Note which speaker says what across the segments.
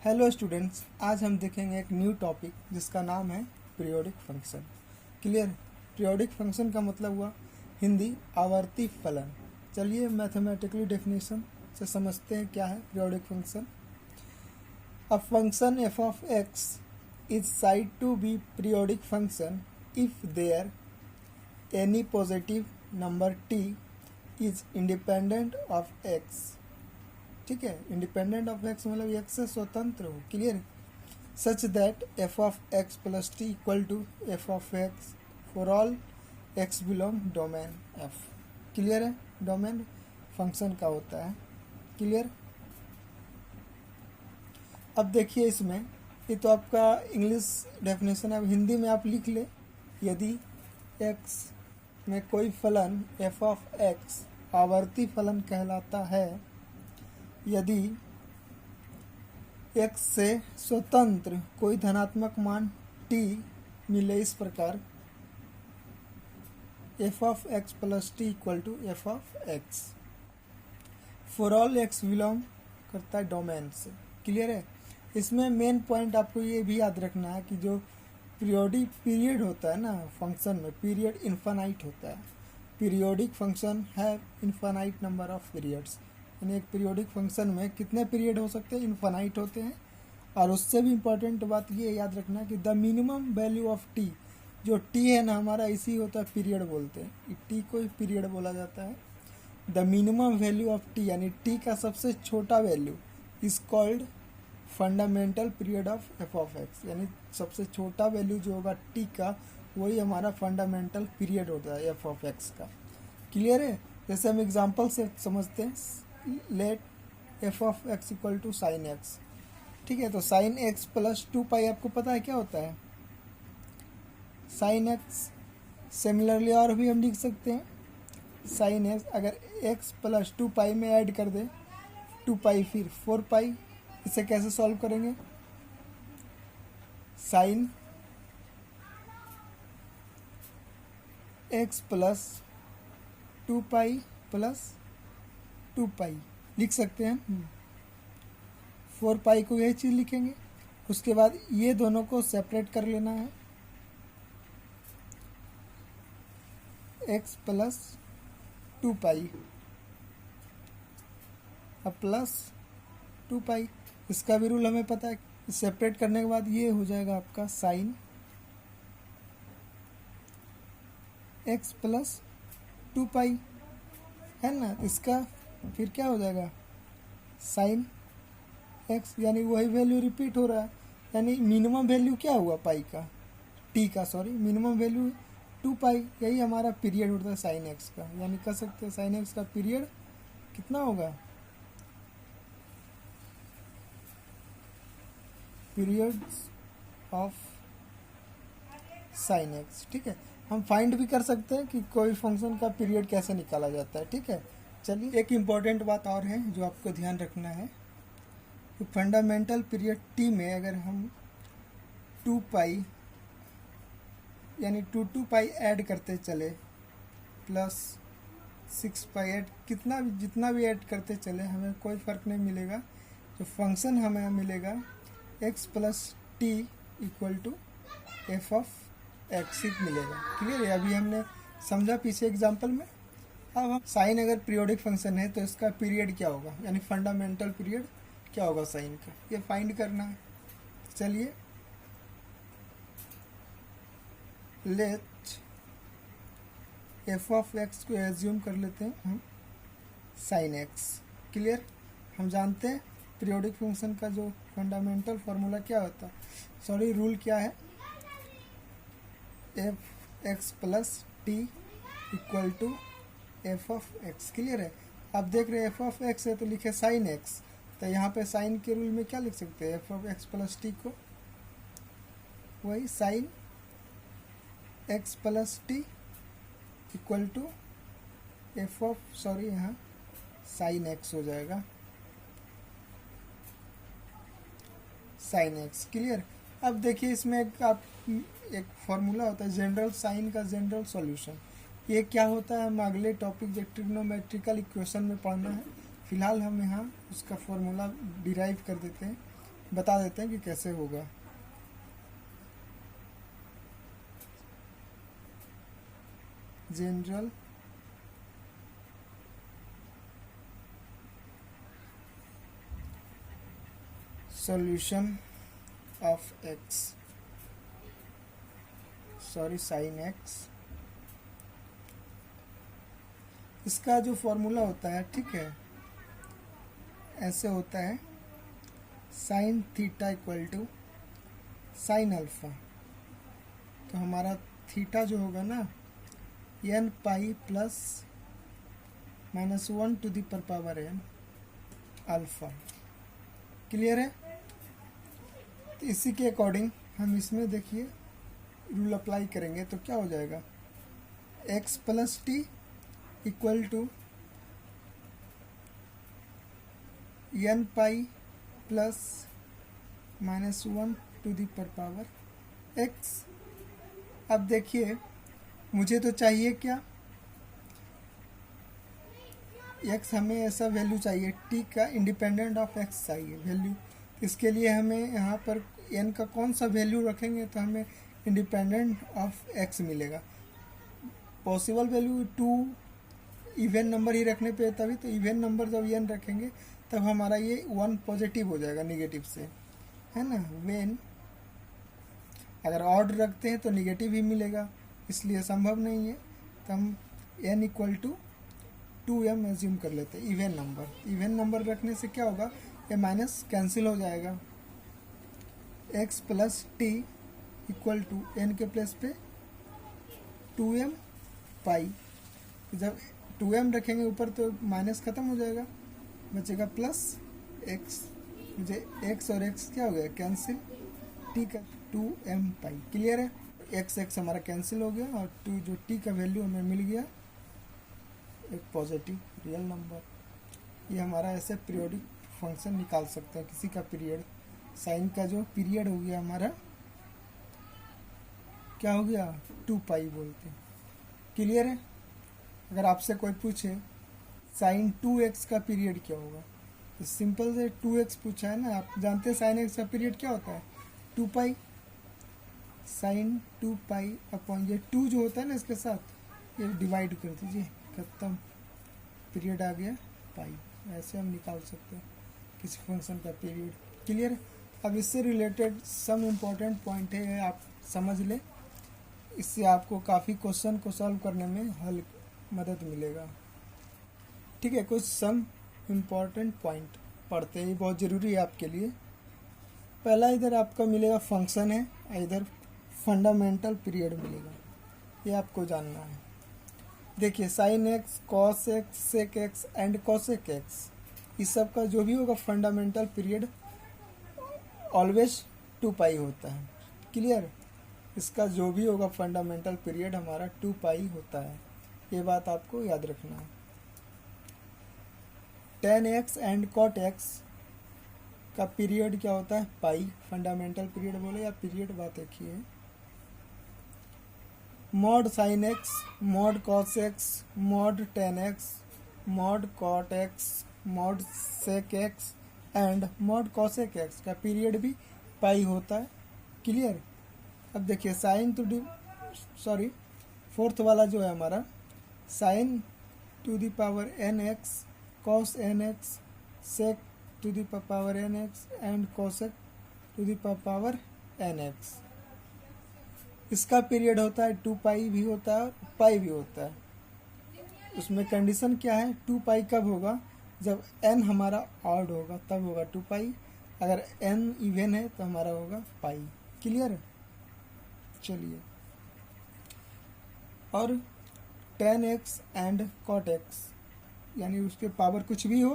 Speaker 1: Hello students, आज हम देखेंगे एक न्यू टॉपिक जिसका नाम है periodic function. Clear. Periodic function का मतलब हुआ हिंदी आवर्ती फलन। चलिए मैथमेटिकली डेफिनेशन से समझते हैं क्या है periodic function. A function F of X is said to be periodic function if there any positive number T is independent of X. ठीक है, इंडिपेंडेंट ऑफ एक्स मतलब एक्स से स्वतंत्र हो। Clear. Such that F of X plus T equal to F of X for all X belong domain F. Clear है, domain function का होता है। क्लियर। अब देखिए इसमें, ये तो आपका इंग्लिश डेफिनेशन है, अब हिंदी में आप लिख ले। यदि एक्स में कोई फलन एफ ऑफ एक्स आवर्ती फलन कहलाता है यदि x से स्वतंत्र कोई धनात्मक मान t मिले इस प्रकार f of x plus T equal to F of X for all x belong करता है डोमेन से। क्लियर है। इसमें मेन पॉइंट आपको ये भी याद रखना है कि जो पीरियोडिक पीरियड होता है ना फंक्शन में, पीरियड इन्फानाइट होता है। पीरियोडिक फंक्शन है इन्फानाइट नंबर ऑफ पीरियड्स, यानी एक पीरियोडिक फंक्शन में कितने पीरियड हो सकते हैं, इन्फानाइट होते हैं। और उससे भी इम्पोर्टेंट बात ये याद रखना कि the minimum value of T, जो टी है ना हमारा इसी होता है पीरियड बोलते हैं, टी को ही पीरियड बोला जाता है। The minimum value of T यानी टी का सबसे छोटा value is called fundamental period of F of x, यानी सबसे छोटा वैल्यू जो होगा टी का वही हमारा फंडामेंटल पीरियड होता है एफ ऑफ एक्स का। क्लियर है। जैसे हम एग्जाम्पल से समझते हैं, let F of X equal to sine X. ठीक है, तो sine x plus two pi आपको पता है क्या होता है साइन एक्स। सिमिलरली और भी हम लिख सकते हैं साइन एक्स, अगर एक्स प्लस टू पाई में ऐड कर दे टू पाई फिर फोर पाई, इसे कैसे सॉल्व करेंगे। Sine x plus two pi plus two pi लिख सकते हैं। फोर पाई को यही चीज़ लिखेंगे। उसके बाद ये दोनों को सेपरेट कर लेना है, एक्स प्लस टू पाई अब प्लस टू पाई। इसका भी रूल हमें पता है, सेपरेट करने के बाद ये हो जाएगा आपका साइन एक्स प्लस टू पाई है ना। इसका फिर क्या हो जाएगा साइन एक्स, यानी वही वैल्यू रिपीट हो रहा है। यानी मिनिमम वैल्यू क्या हुआ पाई का, टी का, सॉरी मिनिमम वैल्यू टू पाई, यही हमारा पीरियड होता है साइन एक्स का। यानी कह सकते हैं साइन एक्स का पीरियड कितना होगा, पीरियड्स ऑफ साइन एक्स। ठीक है, हम फाइंड भी कर सकते हैं कि कोई फंक्शन का पीरियड कैसे निकाला जाता है। ठीक है। चलिए एक इम्पॉर्टेंट बात और है जो आपको ध्यान रखना है कि फंडामेंटल पीरियड टी में अगर हम टू पाई यानी टू पाई ऐड करते चले प्लस सिक्स पाई ऐड, कितना भी जितना भी ऐड करते चले हमें कोई फ़र्क नहीं मिलेगा। जो फंक्शन हमें मिलेगा x plus T equal to F of x ही मिलेगा। क्लियर है। अभी हमने समझा पीछे एग्जाम्पल में। अब हम साइन अगर पीरियोडिक फंक्शन है तो इसका पीरियड क्या होगा, यानी फंडामेंटल पीरियड क्या होगा साइन का, ये फाइंड करना है। चलिए लेट एफ ऑफ एक्स को एज्यूम कर लेते हैं हम साइन एक्स। क्लियर। हम जानते हैं पीरियोडिक फंक्शन का जो फंडामेंटल फार्मूला क्या होता है, सॉरी रूल क्या है, F X plus T equal to F of X. Clear है। आप देख रहे हैं एफ ऑफ एक्स है तो लिखे साइन एक्स, तो यहाँ पे साइन के रूल में क्या लिख सकते हैं, F of X plus T को वही sine x plus T equal to F of, sorry यहाँ साइन एक्स हो जाएगा, साइन एक्स। क्लियर। अब देखिए इसमें एक फॉर्मूला होता है जनरल साइन का जनरल सॉल्यूशन। ये क्या होता है हम अगले टॉपिक जो ट्रिग्नोमेट्रिकल इक्वेशन में पढ़ना है। फिलहाल हम यहाँ उसका फॉर्मूला डिराइव कर देते हैं। बता देते हैं कि कैसे होगा। General solution of x, sorry sine x, इसका जो फॉर्मूला होता है, ठीक है, ऐसे होता है sine theta equal to sine alpha. तो हमारा थीटा जो होगा ना n pi plus -1 to the power n alpha. Clear है? तो इसी के अकॉर्डिंग हम इसमें देखिए रूल अप्लाई करेंगे तो क्या हो जाएगा, x plus T equal to n pi plus -1 to the power x। अब देखिए मुझे तो चाहिए क्या, x हमें ऐसा वैल्यू चाहिए, t का इंडिपेंडेंट ऑफ x चाहिए वैल्यू। इसके लिए हमें यहाँ पर n का कौन सा वैल्यू रखेंगे तो हमें इंडिपेंडेंट ऑफ x मिलेगा। पॉसिबल वैल्यू 2 इवन नंबर ही रखने पे, तभी तो इवन नंबर जब n रखेंगे तब हमारा ये 1 पॉजिटिव हो जाएगा नेगेटिव से, है ना। वेन अगर ऑड रखते हैं तो नेगेटिव ही मिलेगा, इसलिए संभव नहीं है। तो हम n equal to 2m assume कर लेते हैं इवन नंबर। इवन नंबर रखने से क्या होगा, ये माइनस कैंसिल हो जाएगा। x plus T equal to n के प्लेस पे 2m पाई, जब 2m रखेंगे ऊपर तो माइनस ख़त्म हो जाएगा, बचेगा प्लस x। मुझे x और x क्या हो गया, कैंसिल, t का 2m पाई। क्लियर है? x हमारा कैंसिल हो गया और 2 जो t का वैल्यू हमें मिल गया एक पॉजिटिव रियल नंबर। ये हमारा ऐसे पीरियोडिक फंक्शन निकाल सकते हैं किसी का पीरियड। साइन का जो पीरियड हो गया हमारा क्या हो गया, 2 पाई बोलते हैं। क्लियर है? अगर आपसे कोई पूछे साइन 2x का पीरियड क्या होगा, तो सिंपल से 2x पूछा है ना, आप जानते हैं साइन x का पीरियड क्या होता है, 2 पाई। साइन 2 पाई अपॉन ये 2 जो होता है ना इसके साथ ये डिवाइड कर दीजिए, खत्म, पीरियड आ गया पाई। ऐसे हम निकाल सकते हैं किसी फंक्शन का पीरियड। क्लियर? अब इससे रिलेटेड सम इम्पोर्टेंट पॉइंट है, आप समझ लें, इससे आपको काफ़ी क्वेश्चन को सॉल्व करने में हल मदद मिलेगा। ठीक है, कुछ सम इम्पोर्टेंट पॉइंट पढ़ते हैं, ये बहुत ज़रूरी है आपके लिए। पहला इधर आपका मिलेगा फंक्शन है, इधर फंडामेंटल पीरियड मिलेगा, ये आपको जानना है। देखिए sine X, cos X, sec X and cosec X, इस सब का जो भी होगा फंडामेंटल पीरियड ऑलवेज 2 पाई होता है। क्लियर? इसका जो भी होगा फंडामेंटल पीरियड हमारा 2 पाई होता है, ये बात आपको याद रखना है। tan x and cot x का पीरियड क्या होता है, पाई। फंडामेंटल पीरियड बोले या पीरियड, बात एक ही है। Mod sine X, mod cos X, mod tan X, mod cot X, mod sec X and mod cosec X का पीरियड भी पाई होता है। क्लियर? अब देखिए साइन टू दी फोर्थ वाला जो है हमारा sine to the power N X, cos N X, sec to the power N X and cosec to the power N X, इसका पीरियड होता है 2 पाई भी होता है, पाई भी होता है। उसमें कंडीशन क्या है, 2 पाई कब होगा, जब n हमारा ऑड होगा तब होगा 2 पाई, अगर n इवन है तो हमारा होगा पाई। क्लियर? चलिए, और tan x and cot x यानी उसके पावर कुछ भी हो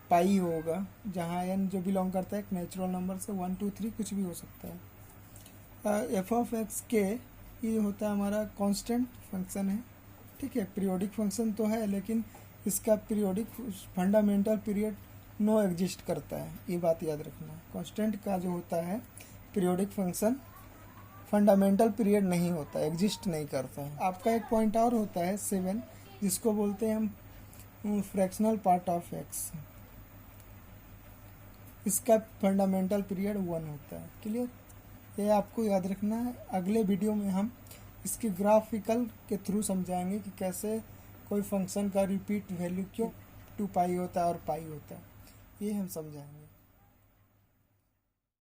Speaker 1: पाई होगा, जहाँ n जो बिलोंग करता है एक नेचुरल नंबर से 1 2 3 कुछ भी हो सकता है। एफ ऑफ एक्स के ये होता है हमारा कांस्टेंट फंक्शन है। ठीक है, पीरियोडिक फंक्शन तो है लेकिन इसका periodic fundamental period no exist करता है, ये बात याद रखना। कांस्टेंट का जो होता है पीरियोडिक फंक्शन फंडामेंटल पीरियड नहीं होता, एग्जिस्ट नहीं करता है। आपका एक पॉइंट और होता है 7, जिसको बोलते हैं हम फ्रैक्शनल पार्ट ऑफ एक्स। इसका फंडामेंटल पीरियड 1 होता है। क्लियर, ये आपको याद रखना है। अगले वीडियो में हम इसके ग्राफिकल के थ्रू समझाएंगे कि कैसे कोई फंक्शन का रिपीट वैल्यू क्यों 2 पाई होता है और पाई होता है, ये हम समझाएंगे।